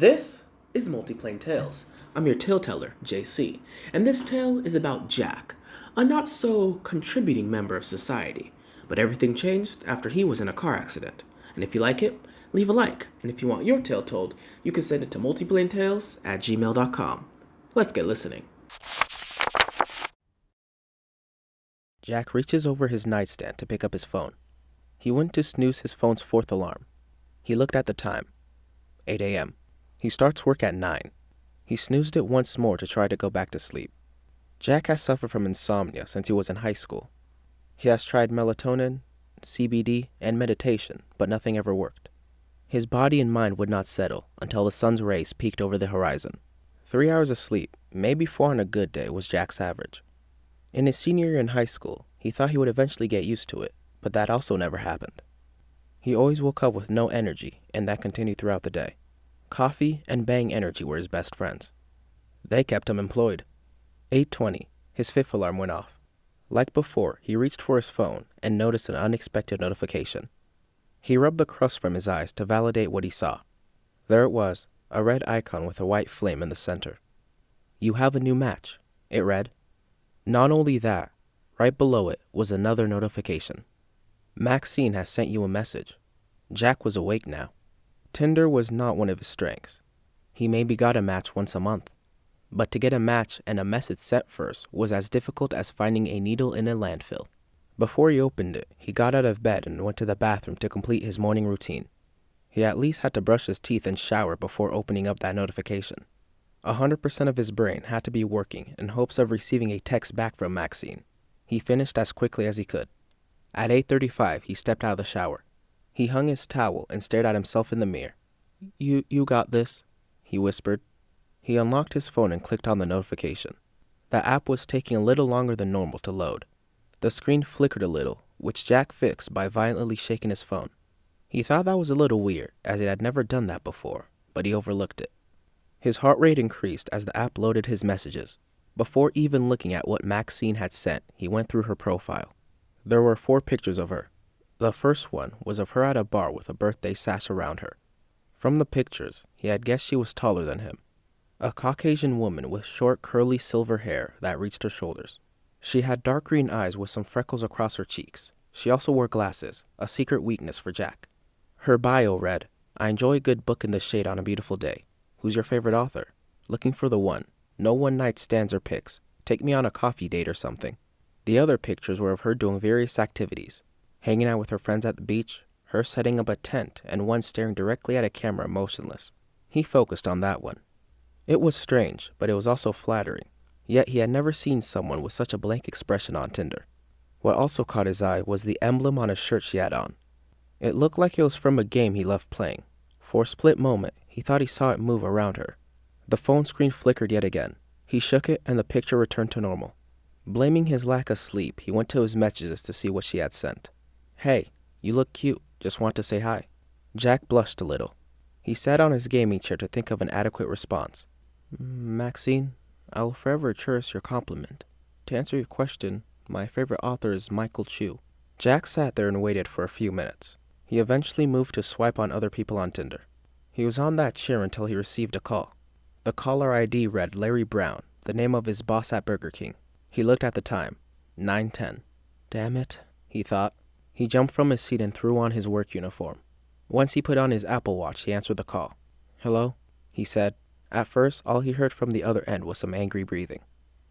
This is Multiplane Tales. I'm your tale teller, JC, and this tale is about Jack, a not so contributing member of society. But everything changed after he was in a car accident. And if you like it, leave a like, and if you want your tale told, you can send it to multiplanetales@gmail.com. Let's get listening. Jack reaches over his nightstand to pick up his phone. He went to snooze his phone's fourth alarm. He looked at the time. 8 a.m. He starts work at 9. He snoozed it once more to try to go back to sleep. Jack has suffered from insomnia since he was in high school. He has tried melatonin, CBD, and meditation, but nothing ever worked. His body and mind would not settle until the sun's rays peeked over the horizon. 3 hours of sleep, maybe 4 on a good day, was Jack's average. In his senior year in high school, he thought he would eventually get used to it, but that also never happened. He always woke up with no energy, and that continued throughout the day. Coffee and Bang Energy were his best friends. They kept him employed. 8:20, his fifth alarm went off. Like before, he reached for his phone and noticed an unexpected notification. He rubbed the crust from his eyes to validate what he saw. There it was, a red icon with a white flame in the center. "You have a new match," it read. Not only that, right below it was another notification. "Maxine has sent you a message." Jack was awake now. Tinder was not one of his strengths. He maybe got a match once a month. But to get a match and a message sent first was as difficult as finding a needle in a landfill. Before he opened it, he got out of bed and went to the bathroom to complete his morning routine. He at least had to brush his teeth and shower before opening up that notification. 100% of his brain had to be working in hopes of receiving a text back from Maxine. He finished as quickly as he could. At 8:35, he stepped out of the shower. He hung his towel and stared at himself in the mirror. You got this," he whispered. He unlocked his phone and clicked on the notification. The app was taking a little longer than normal to load. The screen flickered a little, which Jack fixed by violently shaking his phone. He thought that was a little weird, as it had never done that before, but he overlooked it. His heart rate increased as the app loaded his messages. Before even looking at what Maxine had sent, he went through her profile. There were 4 pictures of her. The first one was of her at a bar with a birthday sash around her. From the pictures, he had guessed she was taller than him. A Caucasian woman with short, curly silver hair that reached her shoulders. She had dark green eyes with some freckles across her cheeks. She also wore glasses, a secret weakness for Jack. Her bio read, "I enjoy a good book in the shade on a beautiful day. Who's your favorite author? Looking for the one. No one-night stands or pics. Take me on a coffee date or something." The other pictures were of her doing various activities. Hanging out with her friends at the beach, her setting up a tent, and one staring directly at a camera motionless. He focused on that one. It was strange, but it was also flattering. Yet he had never seen someone with such a blank expression on Tinder. What also caught his eye was the emblem on a shirt she had on. It looked like it was from a game he loved playing. For a split moment, he thought he saw it move around her. The phone screen flickered yet again. He shook it and the picture returned to normal. Blaming his lack of sleep, he went to his messages to see what she had sent. "Hey, you look cute. Just want to say hi." Jack blushed a little. He sat on his gaming chair to think of an adequate response. "Maxine, I will forever cherish your compliment. To answer your question, my favorite author is Michael Chu." Jack sat there and waited for a few minutes. He eventually moved to swipe on other people on Tinder. He was on that chair until he received a call. The caller ID read Larry Brown, the name of his boss at Burger King. He looked at the time. 9:10. "Damn it," he thought. He jumped from his seat and threw on his work uniform. Once he put on his Apple Watch, he answered the call. "Hello?" he said. At first, all he heard from the other end was some angry breathing.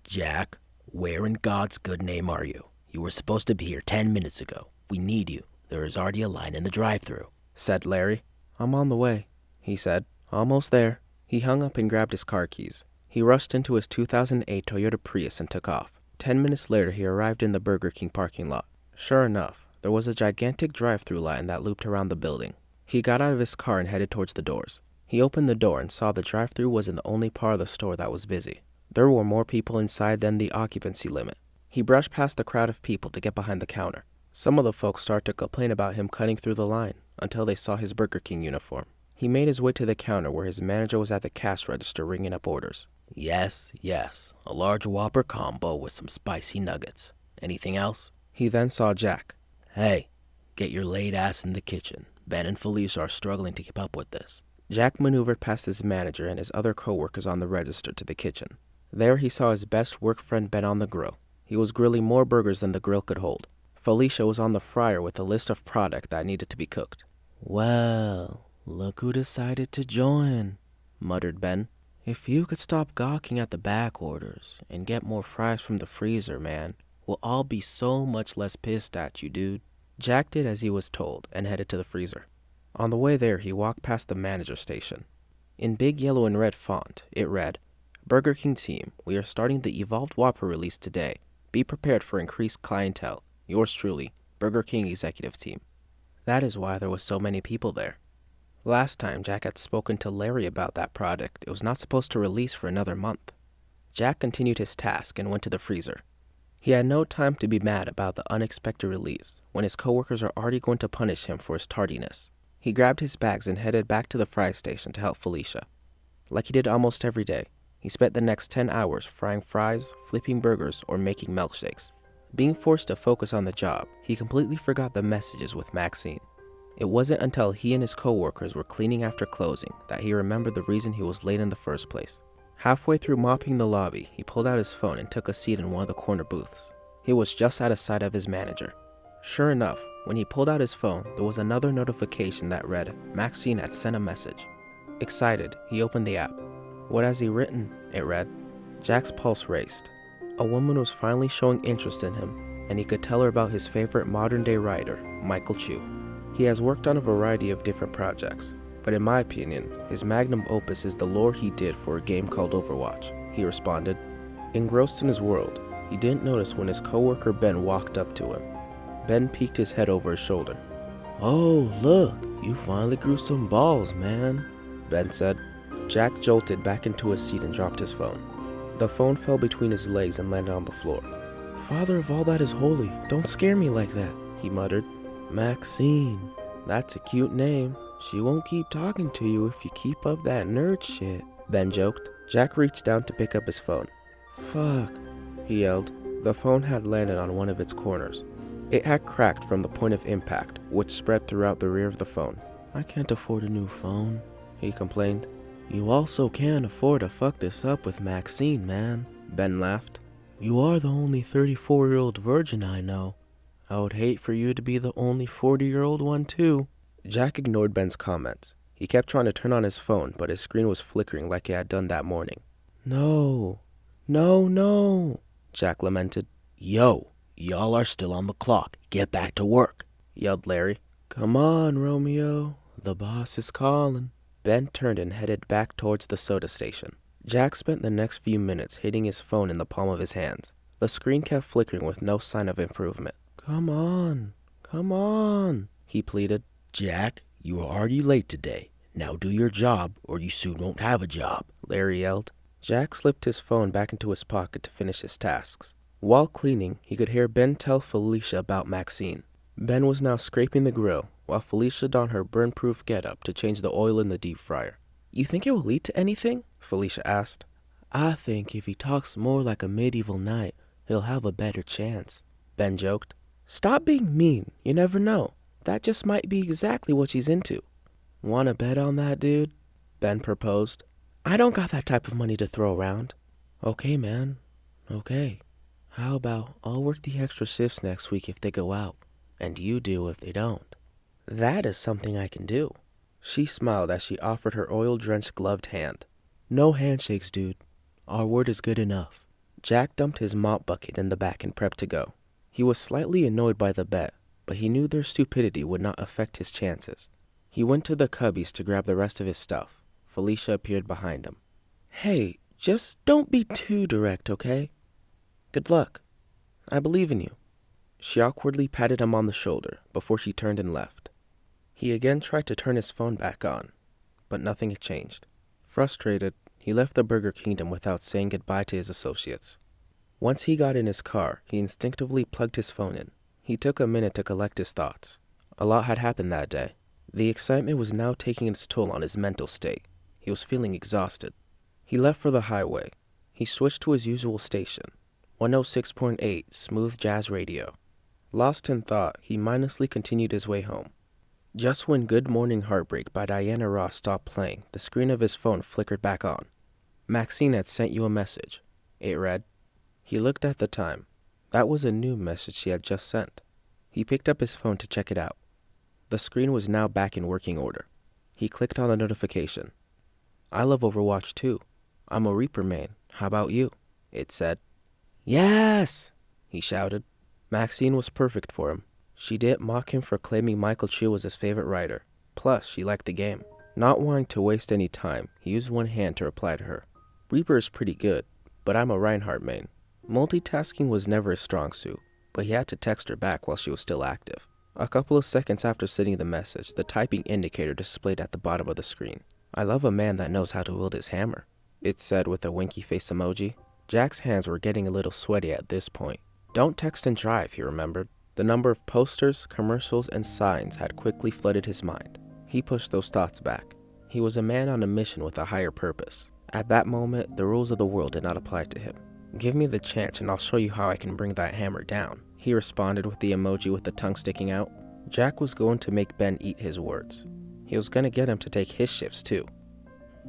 "Jack, where in God's good name are you? You were supposed to be here 10 minutes ago. We need you. There is already a line in the drive-thru," said Larry. "I'm on the way," he said. "Almost there." He hung up and grabbed his car keys. He rushed into his 2008 Toyota Prius and took off. 10 minutes later, he arrived in the Burger King parking lot. Sure enough, there was a gigantic drive-thru line that looped around the building. He got out of his car and headed towards the doors. He opened the door and saw the drive-thru was in the only part of the store that was busy. There were more people inside than the occupancy limit. He brushed past the crowd of people to get behind the counter. Some of the folks started to complain about him cutting through the line until they saw his Burger King uniform. He made his way to the counter where his manager was at the cash register ringing up orders. Yes, a large Whopper combo with some spicy nuggets. Anything else?" He then saw Jack. "Hey, get your late ass in the kitchen. Ben and Felicia are struggling to keep up with this." Jack maneuvered past his manager and his other coworkers on the register to the kitchen. There he saw his best work friend Ben on the grill. He was grilling more burgers than the grill could hold. Felicia was on the fryer with a list of product that needed to be cooked. "Well, look who decided to join," muttered Ben. "If you could stop gawking at the back orders and get more fries from the freezer, man, we'll all be so much less pissed at you, dude." Jack did as he was told and headed to the freezer. On the way there, he walked past the manager station. In big yellow and red font, it read, "Burger King team, we are starting the Evolved Whopper release today. Be prepared for increased clientele. Yours truly, Burger King executive team." That is why there was so many people there. Last time Jack had spoken to Larry about that product, it was not supposed to release for another month. Jack continued his task and went to the freezer. He had no time to be mad about the unexpected release when his coworkers are already going to punish him for his tardiness. He grabbed his bags and headed back to the fry station to help Felicia. Like he did almost every day, he spent the next 10 hours frying fries, flipping burgers, or making milkshakes. Being forced to focus on the job, he completely forgot the messages with Maxine. It wasn't until he and his coworkers were cleaning after closing that he remembered the reason he was late in the first place. Halfway through mopping the lobby, he pulled out his phone and took a seat in one of the corner booths. He was just out of sight of his manager. Sure enough, when he pulled out his phone, there was another notification that read, Maxine had sent a message. Excited, he opened the app. What has he written? It read. Jack's pulse raced. A woman was finally showing interest in him, and he could tell her about his favorite modern-day writer, Michael Chu. He has worked on a variety of different projects, but in my opinion, his magnum opus is the lore he did for a game called Overwatch, he responded. Engrossed in his world, he didn't notice when his coworker Ben walked up to him. Ben peeked his head over his shoulder. "Oh, look, you finally grew some balls, man," Ben said. Jack jolted back into his seat and dropped his phone. The phone fell between his legs and landed on the floor. "Father of all that is holy, don't scare me like that," he muttered. "Maxine, that's a cute name. She won't keep talking to you if you keep up that nerd shit," Ben joked. Jack reached down to pick up his phone. "Fuck," he yelled. The phone had landed on one of its corners. It had cracked from the point of impact, which spread throughout the rear of the phone. "I can't afford a new phone," he complained. "You also can't afford to fuck this up with Maxine, man," Ben laughed. "You are the only 34-year-old virgin I know. I would hate for you to be the only 40-year-old one too." Jack ignored Ben's comments. He kept trying to turn on his phone, but his screen was flickering like it had done that morning. No, Jack lamented. Yo, y'all are still on the clock. Get back to work, yelled Larry. "Come on, Romeo. The boss is calling." Ben turned and headed back towards the soda station. Jack spent the next few minutes hitting his phone in the palm of his hands. The screen kept flickering with no sign of improvement. Come on, he pleaded. "Jack, you are already late today. Now do your job, or you soon won't have a job," Larry yelled. Jack slipped his phone back into his pocket to finish his tasks. While cleaning, he could hear Ben tell Felicia about Maxine. Ben was now scraping the grill, while Felicia donned her burn-proof getup to change the oil in the deep fryer. "You think it will lead to anything?" Felicia asked. "I think if he talks more like a medieval knight, he'll have a better chance," Ben joked. "Stop being mean. You never know. That just might be exactly what she's into." "Wanna bet on that, dude?" Ben proposed. "I don't got that type of money to throw around." "Okay, man. Okay. How about I'll work the extra shifts next week if they go out, and you do if they don't." "That is something I can do." She smiled as she offered her oil-drenched gloved hand. "No handshakes, dude. Our word is good enough." Jack dumped his mop bucket in the back and prepped to go. He was slightly annoyed by the bet, but he knew their stupidity would not affect his chances. He went to the cubbies to grab the rest of his stuff. Felicia appeared behind him. "Hey, just don't be too direct, okay? Good luck. I believe in you." She awkwardly patted him on the shoulder before she turned and left. He again tried to turn his phone back on, but nothing had changed. Frustrated, he left the Burger Kingdom without saying goodbye to his associates. Once he got in his car, he instinctively plugged his phone in. He took a minute to collect his thoughts. A lot had happened that day. The excitement was now taking its toll on his mental state. He was feeling exhausted. He left for the highway. He switched to his usual station, 106.8 Smooth Jazz Radio. Lost in thought, he mindlessly continued his way home. Just when Good Morning Heartbreak by Diana Ross stopped playing, the screen of his phone flickered back on. Maxine had sent you a message. It read. He looked at the time. That was a new message she had just sent. He picked up his phone to check it out. The screen was now back in working order. He clicked on the notification. I love Overwatch too. I'm a Reaper main. How about you? It said. Yes! He shouted. Maxine was perfect for him. She didn't mock him for claiming Michael Chu was his favorite writer. Plus, she liked the game. Not wanting to waste any time, he used one hand to reply to her. Reaper is pretty good, but I'm a Reinhardt main. Multitasking was never his strong suit, but he had to text her back while she was still active. A couple of seconds after sending the message, the typing indicator displayed at the bottom of the screen. I love a man that knows how to wield his hammer, it said with a winky face emoji. Jack's hands were getting a little sweaty at this point. Don't text and drive, he remembered. The number of posters, commercials, and signs had quickly flooded his mind. He pushed those thoughts back. He was a man on a mission with a higher purpose. At that moment, the rules of the world did not apply to him. Give me the chance and I'll show you how I can bring that hammer down, he responded with the emoji with the tongue sticking out. Jack was going to make Ben eat his words. He was going to get him to take his shifts too.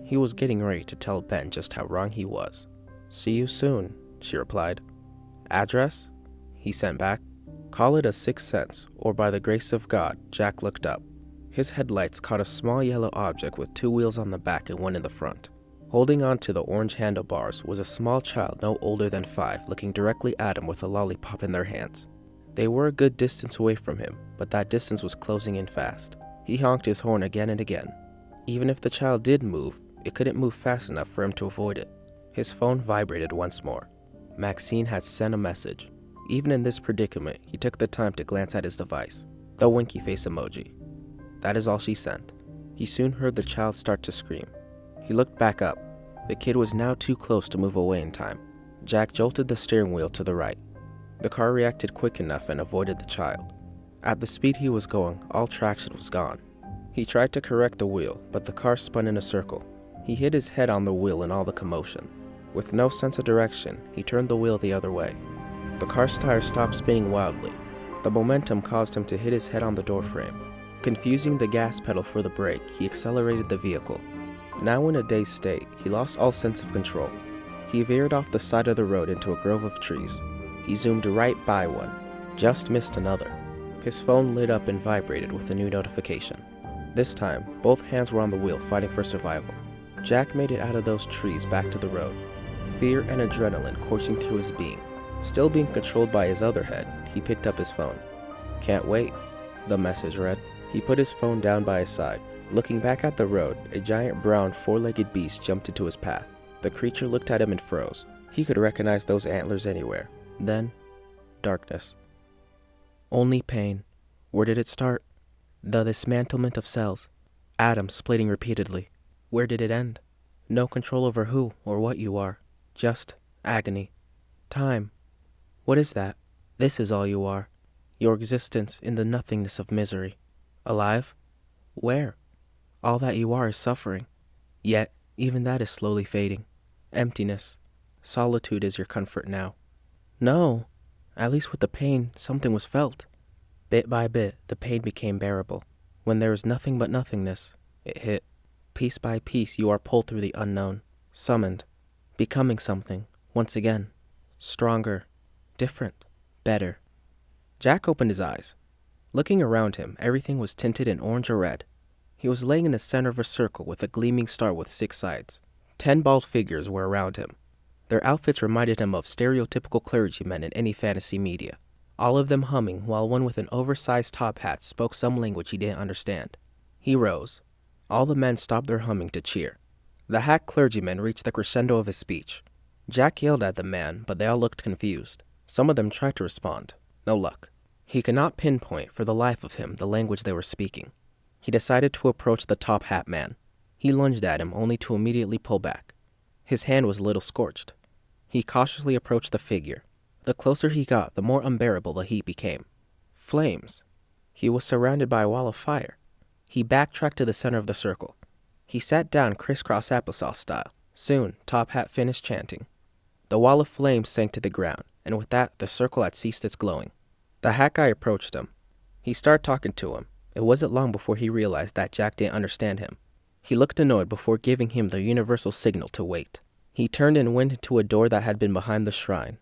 He was getting ready to tell Ben just how wrong he was. See you soon, she replied. Address? He sent back. Call it a sixth sense, or by the grace of God, Jack looked up. His headlights caught a small yellow object with 2 wheels on the back and 1 in the front. Holding on to the orange handlebars was a small child no older than 5 looking directly at him with a lollipop in their hands. They were a good distance away from him, but that distance was closing in fast. He honked his horn again and again. Even if the child did move, it couldn't move fast enough for him to avoid it. His phone vibrated once more. Maxine had sent a message. Even in this predicament, he took the time to glance at his device, the winky face emoji. That is all she sent. He soon heard the child start to scream. He looked back up. The kid was now too close to move away in time. Jack jolted the steering wheel to the right. The car reacted quick enough and avoided the child. At the speed he was going, all traction was gone. He tried to correct the wheel, but the car spun in a circle. He hit his head on the wheel in all the commotion. With no sense of direction, he turned the wheel the other way. The car's tires stopped spinning wildly. The momentum caused him to hit his head on the door frame. Confusing the gas pedal for the brake, he accelerated the vehicle. Now in a dazed state, he lost all sense of control. He veered off the side of the road into a grove of trees. He zoomed right by one, just missed another. His phone lit up and vibrated with a new notification. This time, both hands were on the wheel fighting for survival. Jack made it out of those trees back to the road, fear and adrenaline coursing through his being. Still being controlled by his other head, he picked up his phone. Can't wait, the message read. He put his phone down by his side. Looking back at the road, a giant brown 4-legged beast jumped into his path. The creature looked at him and froze. He could recognize those antlers anywhere. Then, darkness. Only pain. Where did it start? The dismantlement of cells. Atoms splitting repeatedly. Where did it end? No control over who or what you are. Just agony. Time. What is that? This is all you are. Your existence in the nothingness of misery. Alive? Where? All that you are is suffering. Yet, even that is slowly fading. Emptiness. Solitude is your comfort now. No. At least with the pain, something was felt. Bit by bit, the pain became bearable. When there is nothing but nothingness, it hit. Piece by piece, you are pulled through the unknown. Summoned. Becoming something. Once again. Stronger. Different. Better. Jack opened his eyes. Looking around him, everything was tinted in orange or red. He was laying in the center of a circle with a gleaming star with 6 sides. 10 bald figures were around him. Their outfits reminded him of stereotypical clergymen in any fantasy media, all of them humming while one with an oversized top hat spoke some language he didn't understand. He rose. All the men stopped their humming to cheer. The hack clergyman reached the crescendo of his speech. Jack yelled at the man, but they all looked confused. Some of them tried to respond. No luck. He could not pinpoint for the life of him the language they were speaking. He decided to approach the top hat man. He lunged at him only to immediately pull back. His hand was a little scorched. He cautiously approached the figure. The closer he got, the more unbearable the heat became. Flames. He was surrounded by a wall of fire. He backtracked to the center of the circle. He sat down crisscross applesauce style. Soon, Top Hat finished chanting. The wall of flames sank to the ground, and with that, the circle had ceased its glowing. The hat guy approached him. He started talking to him. It wasn't long before he realized that Jack didn't understand him. He looked annoyed before giving him the universal signal to wait. He turned and went into a door that had been behind the shrine.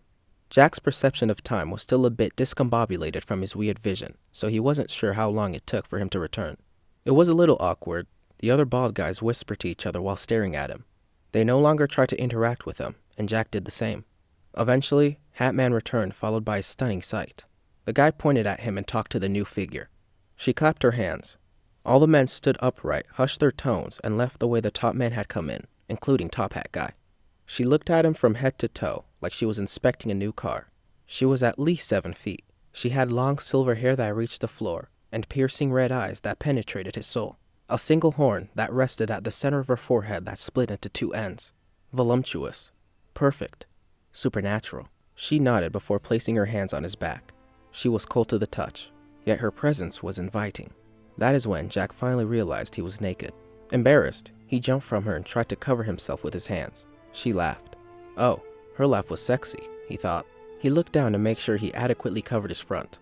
Jack's perception of time was still a bit discombobulated from his weird vision, so he wasn't sure how long it took for him to return. It was a little awkward. The other bald guys whispered to each other while staring at him. They no longer tried to interact with him, and Jack did the same. Eventually, Hatman returned, followed by a stunning sight. The guy pointed at him and talked to the new figure. She clapped her hands. All the men stood upright, hushed their tones, and left the way the top man had come in, including Top Hat Guy. She looked at him from head to toe, like she was inspecting a new car. She was at least 7 feet. She had long silver hair that reached the floor, and piercing red eyes that penetrated his soul. A single horn that rested at the center of her forehead that split into 2 ends. Voluptuous. Perfect. Supernatural. She nodded before placing her hands on his back. She was cold to the touch, yet her presence was inviting. That is when Jack finally realized he was naked. Embarrassed, he jumped from her and tried to cover himself with his hands. She laughed. Oh, her laugh was sexy, he thought. He looked down to make sure he adequately covered his front.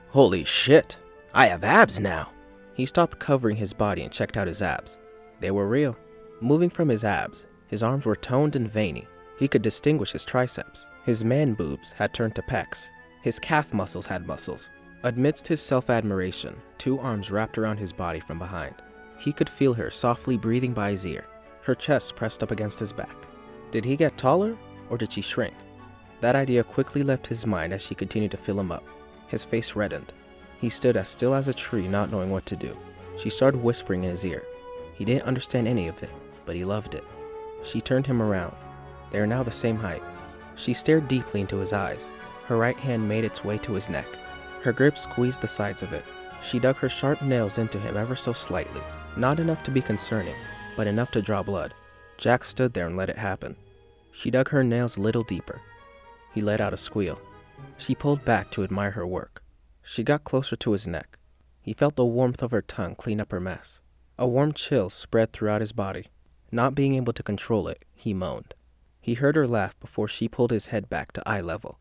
Holy shit, I have abs now. He stopped covering his body and checked out his abs. They were real. Moving from his abs, his arms were toned and veiny. He could distinguish his triceps. His man boobs had turned to pecs. His calf muscles had muscles. Amidst his self-admiration, 2 arms wrapped around his body from behind. He could feel her softly breathing by his ear, her chest pressed up against his back. Did he get taller, or did she shrink? That idea quickly left his mind as she continued to fill him up. His face reddened. He stood as still as a tree, not knowing what to do. She started whispering in his ear. He didn't understand any of it, but he loved it. She turned him around. They are now the same height. She stared deeply into his eyes. Her right hand made its way to his neck. Her grip squeezed the sides of it. She dug her sharp nails into him ever so slightly. Not enough to be concerning, but enough to draw blood. Jack stood there and let it happen. She dug her nails a little deeper. He let out a squeal. She pulled back to admire her work. She got closer to his neck. He felt the warmth of her tongue clean up her mess. A warm chill spread throughout his body. Not being able to control it, he moaned. He heard her laugh before she pulled his head back to eye level.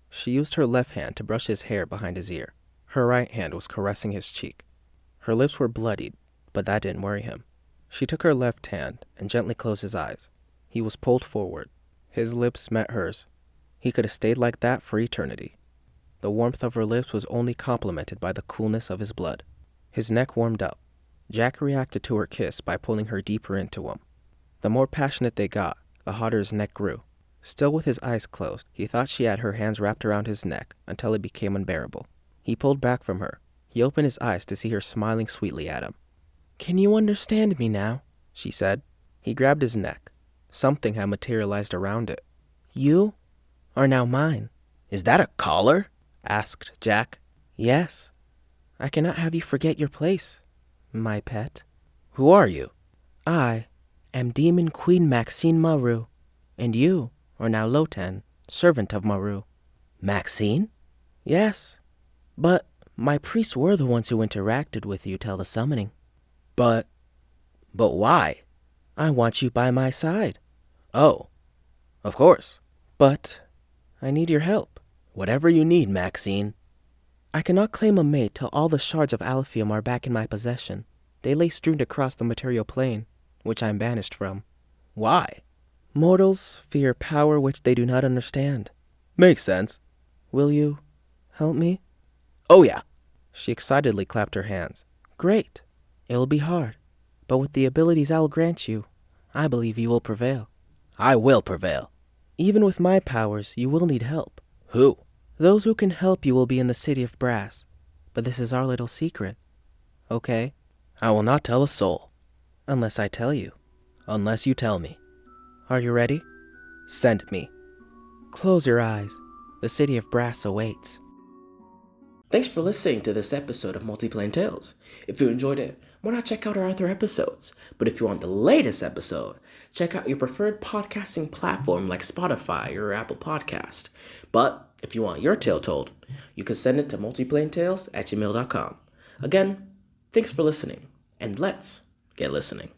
She used her left hand to brush his hair behind his ear. Her right hand was caressing his cheek. Her lips were bloodied, but that didn't worry him. She took her left hand and gently closed his eyes. He was pulled forward. His lips met hers. He could have stayed like that for eternity. The warmth of her lips was only complemented by the coolness of his blood. His neck warmed up. Jack reacted to her kiss by pulling her deeper into him. The more passionate they got, the hotter his neck grew. Still with his eyes closed, he thought she had her hands wrapped around his neck until it became unbearable. He pulled back from her. He opened his eyes to see her smiling sweetly at him. "Can you understand me now?" she said. He grabbed his neck. Something had materialized around it. "You are now mine." Is that a collar? Asked Jack. "Yes. I cannot have you forget your place, my pet." Who are you? "I am Demon Queen Maxine Maru, and you are now Lotan, servant of Maru." Maxine? "Yes, but my priests were the ones who interacted with you till the summoning." But why? "I want you by my side." Oh, of course. "But I need your help." Whatever you need, Maxine." "I cannot claim a mate till all the shards of Alpheum are back in my possession. They lay strewn across the material plane, which I am banished from." Why? "Mortals fear power which they do not understand." Makes sense. "Will you help me?" Oh yeah. She excitedly clapped her hands. "Great. It will be hard, but with the abilities I'll grant you, I believe you will prevail." I will prevail. "Even with my powers, you will need help. Who? Those who can help you will be in the City of Brass, but this is our little secret. Okay? I will not tell a soul. Unless I tell you. Unless you tell me. Are you ready? Send me. Close your eyes. The City of Brass awaits." Thanks for listening to this episode of Multiplane Tales. If you enjoyed it, why not check out our other episodes? But if you want the latest episode, check out your preferred podcasting platform like Spotify or Apple Podcast. But if you want your tale told, you can send it to multiplanetales@gmail.com. Again, thanks for listening, and let's get listening.